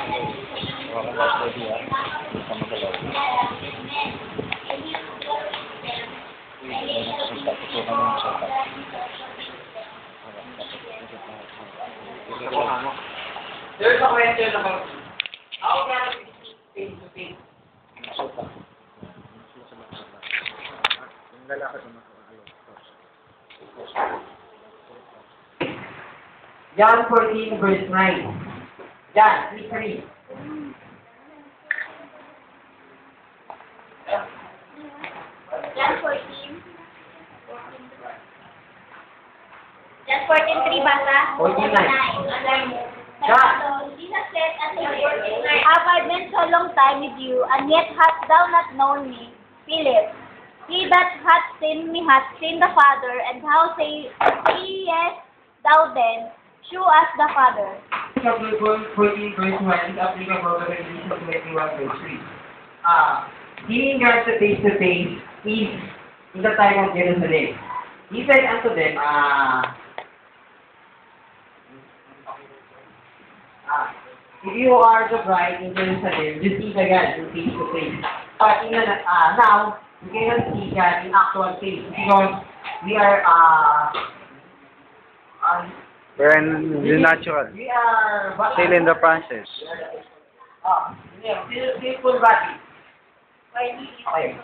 Okay, last lady yan. Hindi ka magalaw. Uy, nagsalita. Tutukan mo yung salita. There's a question about how can we speak face to face? Salita. Yung lalaki na John 14 verse 9. John 3:3. John 14. John 14:3 basa? 14:9. Jesus said unto him, Have I been so long time with you, and yet hast thou not known me, Philip? He that hath seen me hath seen the Father, and how sayest thou then, Shew us the Father? Chapter 14 verse 1 is applicable to Revelation 21 verse 3. Seeing God face to face is in the time of Jerusalem. He said unto them, if you are the bride in Jerusalem, you see the God in face to face. But now, we cannot see God in actual face because we are we're in the natural. we are Still in the process. still full body. Okay.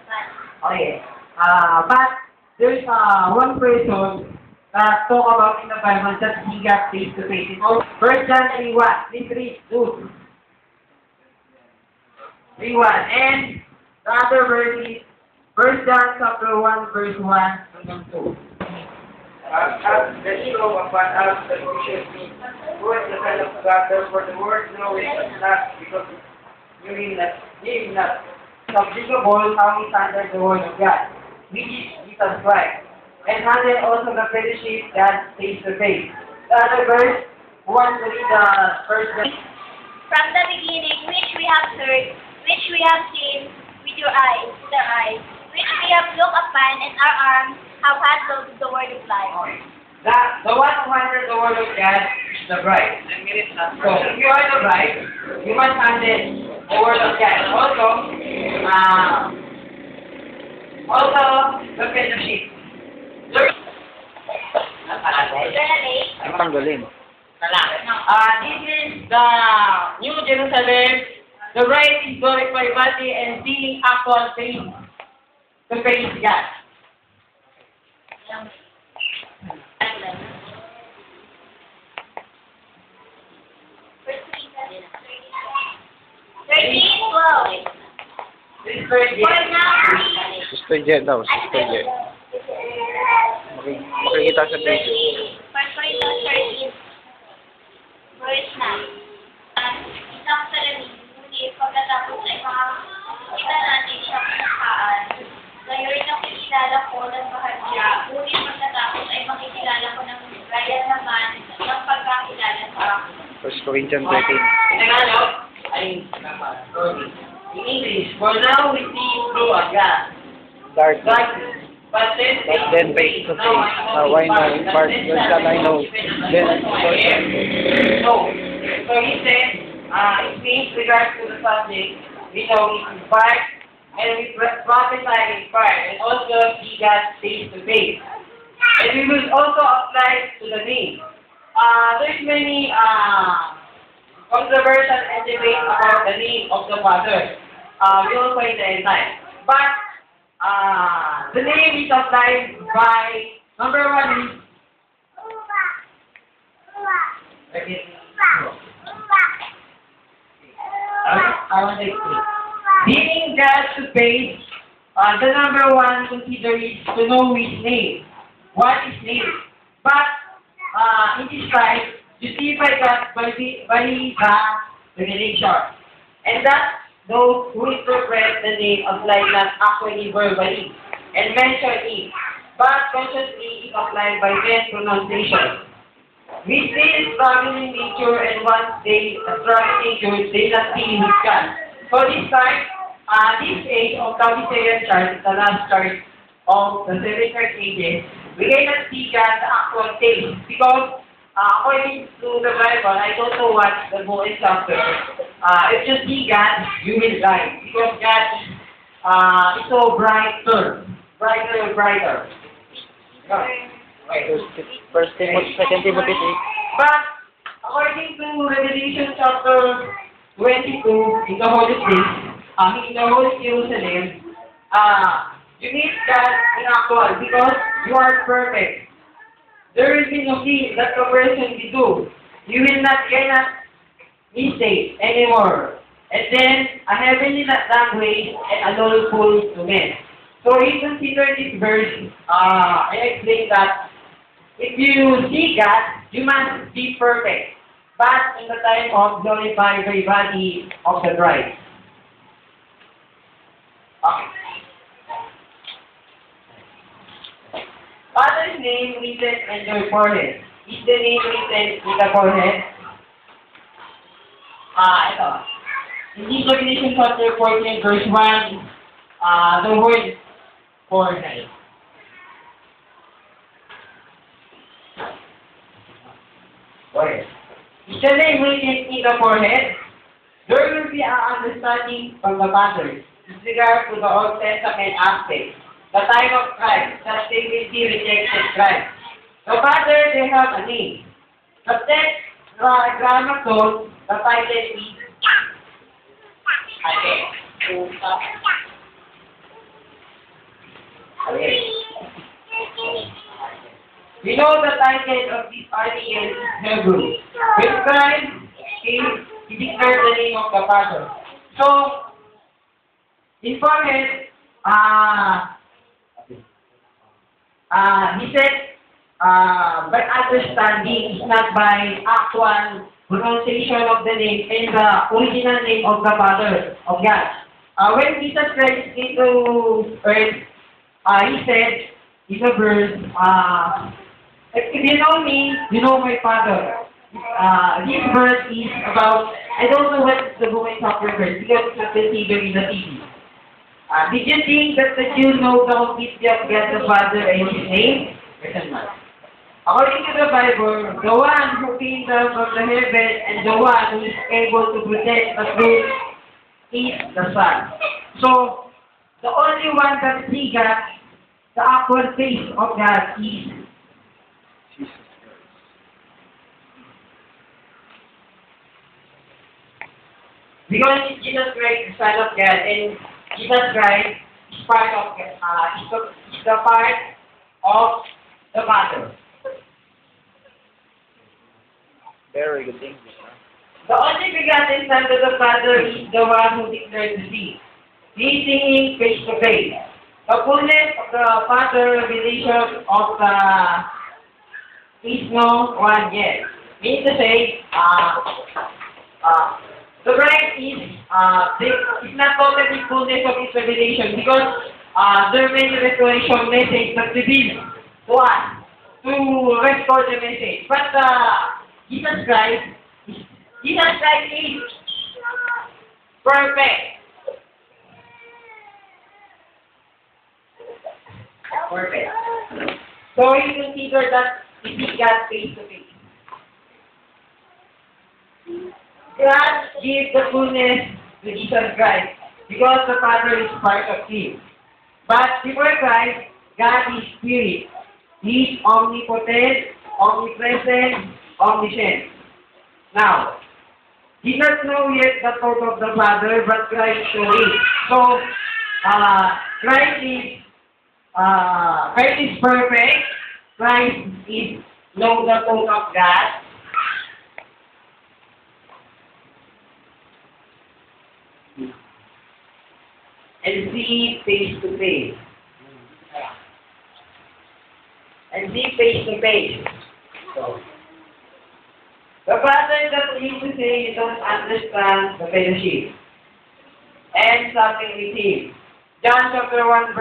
Okay. But there's one person that talk about in the Bible that he got face to face. It's all 1 John 3:1. Please read 2. 3:1. And the other verse is 1 John chapter 1 verse 1 hanggang 2. As the hero upon us that we should be who is the Son of God, therefore the world knoweth us not because you him not subjugable how he under the word of God, which is Jesus Christ, and handle also the fellowship God face to face. The other verse, who wants to read the first verse? From the beginning, which we have heard, which we have seen with our eyes, which we have looked upon, and our arms have handled the word of life. Okay. The one who handles the word of God is the bride. So, if you are the bride, you must handle the word of God. Also the fellowship. Ang tanggalin. This is the New Jerusalem. The bride is glorified body and seeing actual face to face God. This verse is Sister Jen daw, Sister Jen. Makikita sa video. First Corinthians 13, verse 9. Isang salamin, ngunit pagkatapos ay makakita natin siyang kinakaan. Ngayon ang kikilala ko ng bahagya, ngunit pagkatapos ay makikilala ko ng gaya naman ng pagkakilala sa akin. 1 Corinthians 13. in Tagalog, in English, for now we see through a glass. Dark. But Then face to face. Why not? In part, when shall I know? Then, so he said, it means regards to the subject, we know it is part, and we prophesy in part, and also he got face to face. And we will also apply to the name. There's many controversial and debate about the name of the Father. We will find the end time. But the name is applied by number 1 is I want to explain. Being God to face, the number 1 consider is to know His name. What is name? But in this time, justify God by the revelation. And that those who interpret the name apply not actually verbally and mention it, but consciously it applied by men's pronunciation. We still struggle in nature, and once they struggle in nature, they not see with God. So this time, this age of Taoisean church is the last church of the 7 church ages. We cannot see God the actual thing because according to the Bible, I don't know what the book is after. if you see God, you will die. Because God is so brighter. Brighter. Okay. First Timothy, Second Timothy 8. But, according to Revelation chapter 22, in the Holy Spirit, in the Holy Jerusalem, you need God in actual because you are perfect. There will be no sin that the person will do. You will not cannot mistake anymore. And then a heavenly language and a lawful to men. So you consider this verse, I explain that if you see God, you must be perfect. But in the time of glorifying the body of the bride. Okay. Father's name written in your forehead. Is the name written in the forehead? Ito. In this Revelation chapter 14, verse 1, the word forehead. Forehead. Is the name written in the forehead? There will be an understanding from the fathers with regard to the Old Testament aspect. The time of Christ, that they will be rejected Christ. The Father, they have a name. The text, grammar code, the title is We know the title of this article is Hebrew. When Christ came, he declared the name of the Father. So, in forehead, he said, by understanding is not by actual pronunciation of the name and the original name of the Father of God. When Jesus Christ came to earth, he said in the verse, if you know me, you know my Father. This verse is about, I don't know what the Roman chapter verse, because it's not considered in the TV. Did you think that the Jews know the complete of God the Father and His name? Listen not. According to the Bible, the one who came down from the heaven and the one who is able to protect the truth is the Son. So, the only one that see God, the actual face of God is Jesus Christ. because it's Jesus Christ, the Son of God, and Jesus Christ is part of is the part of the Father. Very good English. The only begotten Son of the Father is the one who declared to see. He is singing face to face. The fullness of the Father revelation of the is no one yet. Meaning to say, the bride is not totally fullness of its revelation because there are many restoration messages that reveal to us to restore the message. But Jesus Christ is perfect. Perfect. So you consider that it is God face to face. God gives the fullness to Jesus Christ because the Father is part of Him. But before Christ, God is Spirit. He is omnipotent, omnipresent, omniscient. Now, He does not know yet the thought of the Father, but Christ shows it. So, Christ is perfect. Christ is know the thought of God. And see face to face. And see face to face. So, the Father that means to say you don't understand the fellowship. And something with Him. John chapter 1 verse